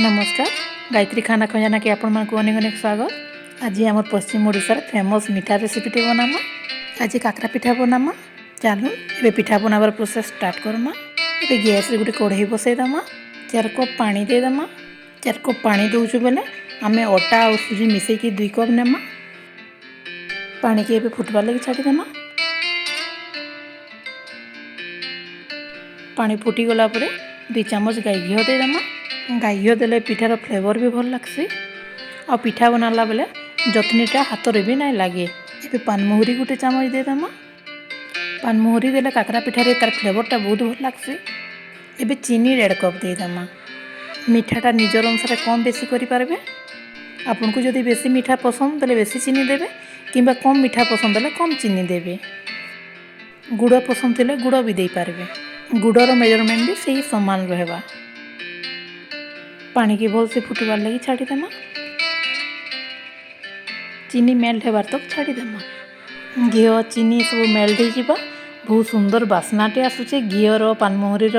नमस्कार। गायत्री खाना खजाना के आपण मानक अनेक अनेक स्वागत। आज आम पश्चिम ओडिशार फेमस मीठा रेसिपीटे बनामा। आज काकरा पिठा बनामा। चलो ये पिठा बनावर प्रोसेस स्टार्ट करमा। ये गैस रे गोटे कढ़ाई बसईदमा। 4 कप पानी देदमा। 4 कप पानी दौचु बेले आम अटा और सुजी मिसेकी 2 कप नेमा। पानी के फुटबार लगी छाड़ीदेमा। पानी फुटी गला परे 2 चामच गाई घी देदमा। गाई घी देले पिठार फ्लेवर भी भल लगसी। आ पिठा बनाला बेले जतनीटा हाथ रे भी नहीं लगे। ये पानमुहुरी गोटे चामच देदमा। पानमुहुरी देले काकरा पिठारे तार फ्लेवरटा बहुत भल लगसी। एबे चीनी 1.5 कप देदमा। मीठाटा निजर अनुसार कम बेसी करि पारबे। आपनको जदि बेसी मीठा पसंद देले बेसी चीनी देबे किंबा कम मीठा पसंद देले कम चीनी देबे। गुड़ पसंद थिले गुड़ भी दे पारबे। गुड़र मेजरमेंट भी सही समान रहबा। पानी की भल से फुटबार लगी छाड़ीदेमा। चीनी मेल्ट होबार तक छाड़ीदेमा। घी चीनी सब मेल्ट हो बहुत सुंदर बास्नाटे आसुचे घीर पानमुहुरीर।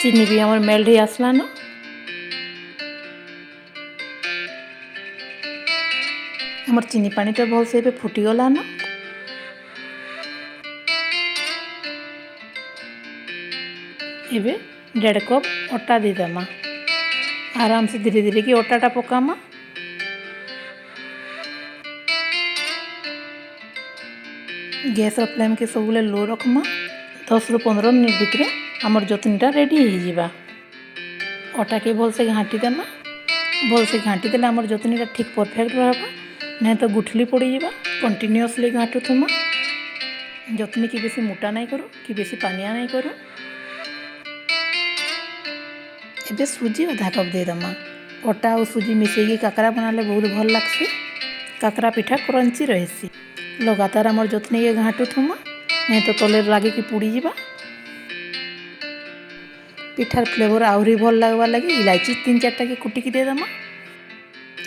चीनी भी आमर मेल्ट हो आसलान। आमर चीनी पानीटा भल से फुटीगलान। एबे 1.5 कप अटा देदमा। आराम से धीरे धीरे कि अटाटा पकामा। गैस फ्लेम के सब लो रखमा। 10 ରୁ 15 मिनट भितर आमर जतनीटा रेडी हो जावा। अटा के भल से घाटी देमा। भल से घाटी देले आमर जतनीटा ठीक परफेक्ट रहबा। नहीं तो गुठली पड़ी जावा। कंटिन्यूअसली घाटुथुमा। जतनी की बेसी मोटा नहीं करो कि बेसी पानिया नहीं करो। एबे सुजी आधा कप देदमा। अटा और सुजी मिसेकी काकरा बनाले बहुत भल लगसी। काकरा पिठा क्रंची रहसी। लगातार आमर जतनी के घाटुथुमा। नहीं तो तले लगे कि पुड़ी जावा। पिठार फ्लेवर आहरी भल लगवा लगे इलायची 3-4टा के कुटिकी देदमा।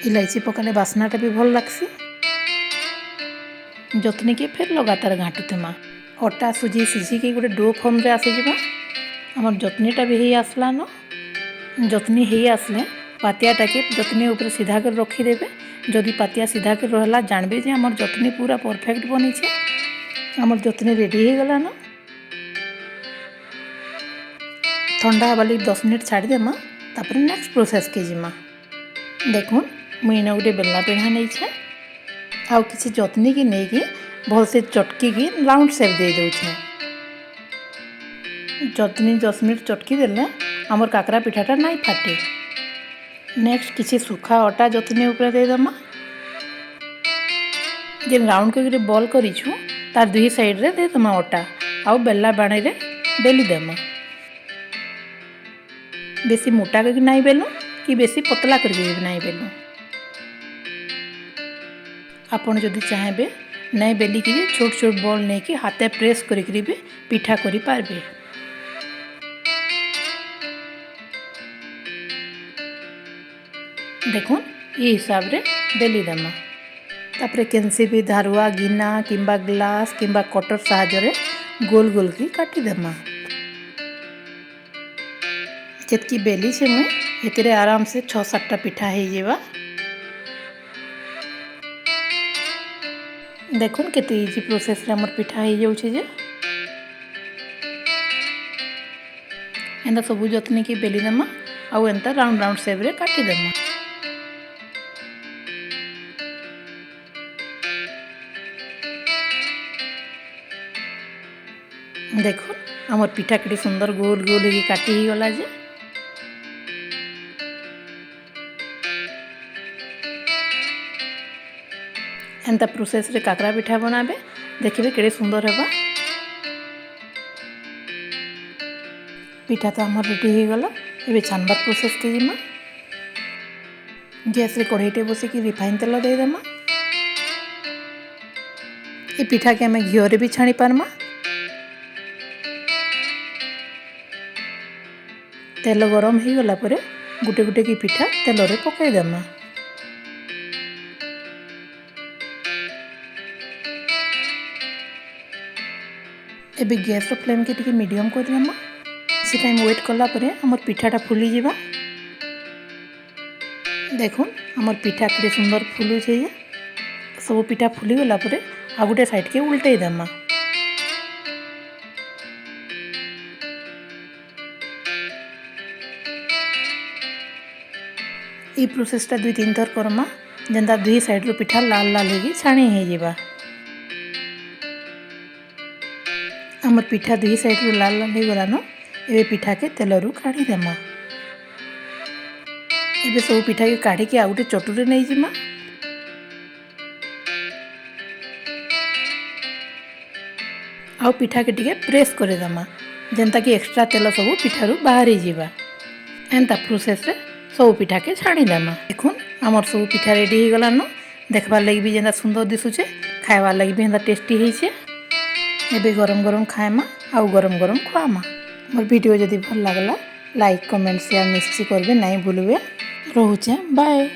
इलायची पकाले बास्नाटा भी भल लगसी। जतनी के फिर लगातार घाटुथुमा। अटा सुजी सिझिकी गोटे डो फॉर्म रे आसी जावा। आमर जतनीटा भी ही आसलान। जतनी ही आसले पातियाटा के जतनी ऊपर सीधा कर रखी देबे। जदि पातिया सीधा कर रहला जानबे जे आमर जतनी पूरा परफेक्ट बनी छे। आमर जतनी रेडी हो गलान। ठंडा हवा लगी 10 मिनट छाड़ी देमा। तापर नेक्स्ट प्रोसेस के जिमा। देखुन मुई इना गोटे बेलना पेढ़ा नहीं छे। आउ किसी जतनी की नहीं कि भल से चटकी की राउंड शेप दे दो छे। जतनी 10 मिनट चटकी देले आमर काकरा पिठाटा नहीं फाटे। नेक्स्ट किसी सुखा अटा जतनी ऊपर दे दमा। जेन राउंड के बॉल करिछु तार दुई साइड रे दे दमा अटा। आउ बेला बाणे रे बेली देमा। बेसी मोटा करके नहीं बेलू कि बेसी पतला करके भी नहीं बेलू। आपण जदि चाहेबे नहीं बेली कि छोट छोट बॉल नहीं कि हाथे प्रेस करी भी पिठा करि पारबे। देखुन ये हिसाब रे बेली देमा। तापरे केनसी भी धारुआ गिना किंबा ग्लास किंबा कटर साहाय्य रे गोल गोल की काटी देमा। जेतकी बेली छे मुई एतरे आराम से 6-7टा पिठा हो जावा। देखुन केते इजी प्रोसेस रे हमर पिठा हो जाउ छे जे। एंदा सबु जतनी की बेली देमा। आउ एंता राउंड राउंड शेप रे काटी देमा। देखो आमर पिठा केटे सुंदर गोल गोल हो काटी ही गला जे। एंता प्रोसेस रे काकरा पिठा बनाबे देखिबे केड़े सुंदर हेबा। पिठा तो आमर रेडी हो गला। एबे छानबार प्रोसेस के जिमा। गैस रे कढ़ाईटे बसिकी रिफाइन तेल दे देमा। ये पिठा के हमें घी रे भी छाणी पारमा। तेल गरम हो गला परे गुटे गुटे की पिठा तेल रे पकाई देमा। एबे गैस फ्लेम के टिके मीडियम कर देमा। से टाइम वेट कला परे हमर पिठाटा फुली जिबा। देखुन हमर पिठा केते सुंदर फुलु छै। सब पिठा फुली गला परे आ गुटे साइड के उल्टे देमा। ई प्रोसेसटा 2-3 थर करमा जेंता दुई साइड रो पिठा लाल लाल होगी छाणी हे जिबा। हमर पिठा दुई साइड रो लाल लाल हो गलानो एबे पिठा के तेल रू काढी देमा। एबे सब पिठा के काढी के आ गुटे चटुरे नै जिमा। आ पिठा के टिके प्रेस करे देमा जेंता कि एक्स्ट्रा तेल सब पिठा रू बाहरी जिबा। एंता प्रोसेस रे सब पिठा के छाणी देमा। देखुन हमर सब पिठा रेडी हो गलानो। देखबार लगी भी जेंता सुंदर दिसुचे, खाइबार लगी भी जेंता टेस्टी हेइचे। एबे गरम गरम खाएमा आउ गरम गरम खुआमा। मोर वीडियो जदि भल लागला लाइक कमेंट शेयर निश्चय करबे नहीं भूलबे। रहुचे बाय।